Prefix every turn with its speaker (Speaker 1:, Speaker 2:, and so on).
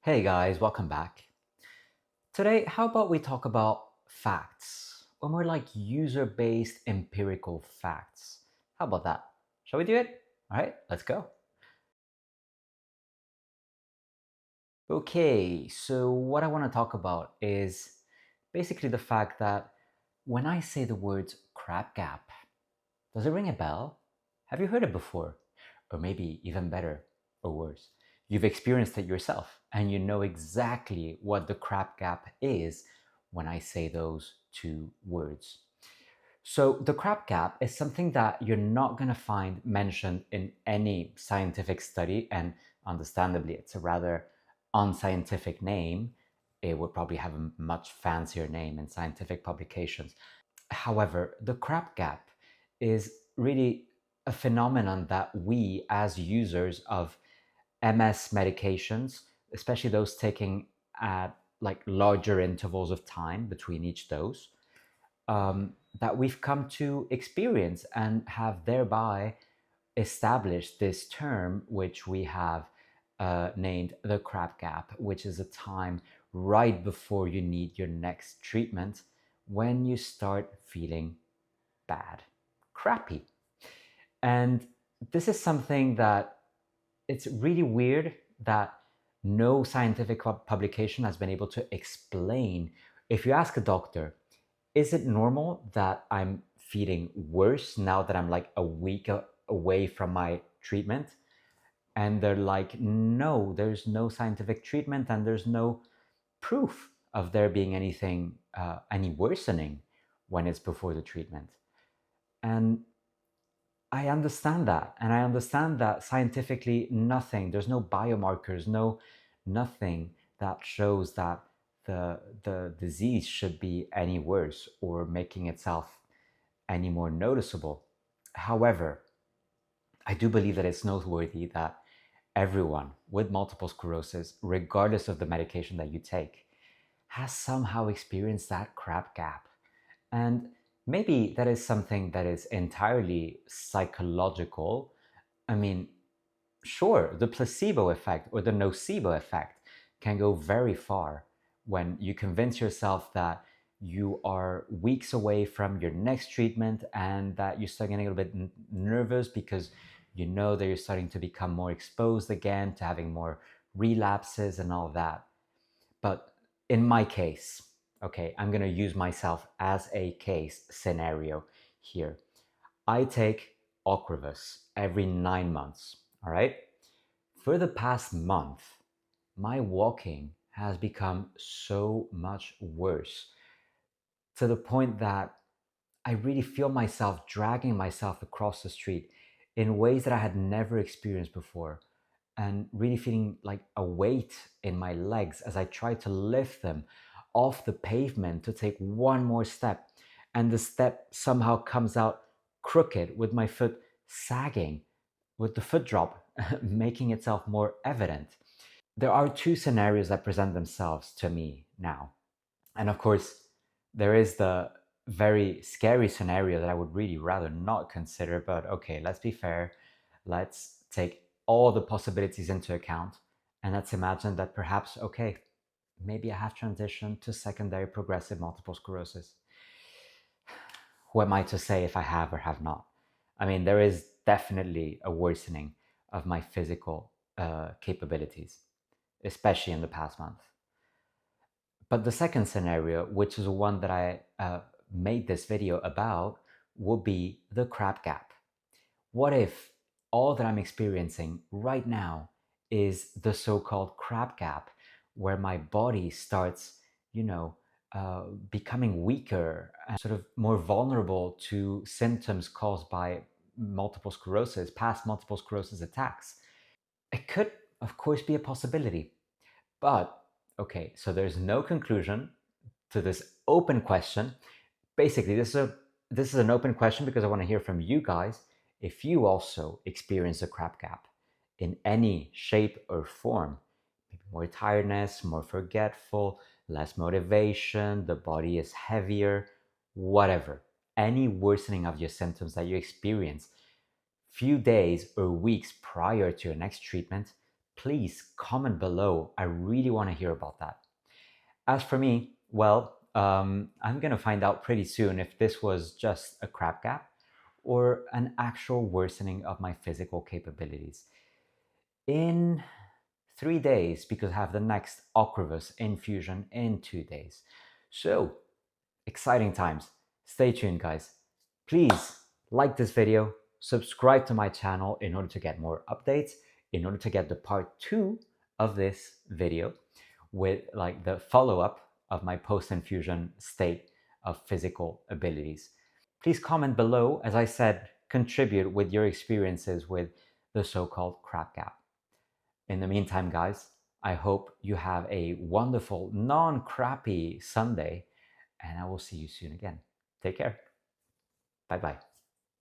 Speaker 1: Hey guys, welcome back. Today, how about we talk about facts, or more like user-based empirical facts? How about that? Shall we do it? All right, let's go. Okay, so what I want to talk about is basically the fact that when I say the words crap gap, does it ring a bell? Have you heard it before? Or maybe even better or worse, you've experienced it yourself and you know exactly what the crap gap is when I say those two words. So, the crap gap is something that you're not going to find mentioned in any scientific study, and understandably, it's a rather unscientific name. It would probably have a much fancier name in scientific publications. However, the crap gap is really a phenomenon that we, as users of MS medications, especially those taking at like larger intervals of time between each dose, that we've come to experience and have thereby established this term, which we have named the crap gap, which is a time right before you need your next treatment when you start feeling bad, crappy. And this is something that it's really weird that no scientific publication has been able to explain. If you ask a doctor, is it normal that I'm feeling worse now that I'm like a week away from my treatment? And they're like, no, there's no scientific treatment and there's no proof of there being anything, any worsening when it's before the treatment. And I understand that. And I understand that scientifically nothing, there's no biomarkers, nothing that shows that the disease should be any worse or making itself any more noticeable. However, I do believe that it's noteworthy that everyone with multiple sclerosis, regardless of the medication that you take, has somehow experienced that crap gap. And maybe that is something that is entirely psychological. I mean, sure, the placebo effect or the nocebo effect can go very far when you convince yourself that you are weeks away from your next treatment and that you start getting a little bit nervous because you know that you're starting to become more exposed again to having more relapses and all that. But in my case, okay, I'm going to use myself as a case scenario here. I take Ocrevus every 9 months, all right? For the past month, my walking has become so much worse to the point that I really feel myself dragging myself across the street in ways that I had never experienced before, and really feeling like a weight in my legs as I try to lift them off the pavement to take one more step. And the step somehow comes out crooked with my foot sagging, with the foot drop making itself more evident. There are two scenarios that present themselves to me now. And of course, there is the very scary scenario that I would really rather not consider. But okay, let's be fair. Let's take all the possibilities into account. And let's imagine that perhaps, okay, maybe I have transitioned to secondary progressive multiple sclerosis. Who am I to say if I have or have not? I mean, there is definitely a worsening of my physical capabilities, especially in the past month. But the second scenario, which is one that I made this video about, would be the crap gap. What if all that I'm experiencing right now is the so-called crap gap, where my body starts, becoming weaker and sort of more vulnerable to symptoms caused by multiple sclerosis, past multiple sclerosis attacks? It could, of course, be a possibility. But, okay, so there's no conclusion to this open question. Basically, this is an open question because I want to hear from you guys if you also experience a crap gap in any shape or form. Maybe more tiredness, more forgetful, less motivation, the body is heavier, whatever. Any worsening of your symptoms that you experience few days or weeks prior to your next treatment, please comment below. I really want to hear about that. As for me, well, I'm going to find out pretty soon if this was just a crap gap or an actual worsening of my physical capabilities. In 3 days, because I have the next Ocrevus infusion in 2 days. So, exciting times. Stay tuned, guys. Please like this video, subscribe to my channel in order to get more updates, in order to get the part 2 of this video with like the follow-up of my post-infusion state of physical abilities. Please comment below, as I said, contribute with your experiences with the so-called crap gap. In the meantime, guys, I hope you have a wonderful, non-crappy Sunday, and I will see you soon again. Take care. Bye-bye.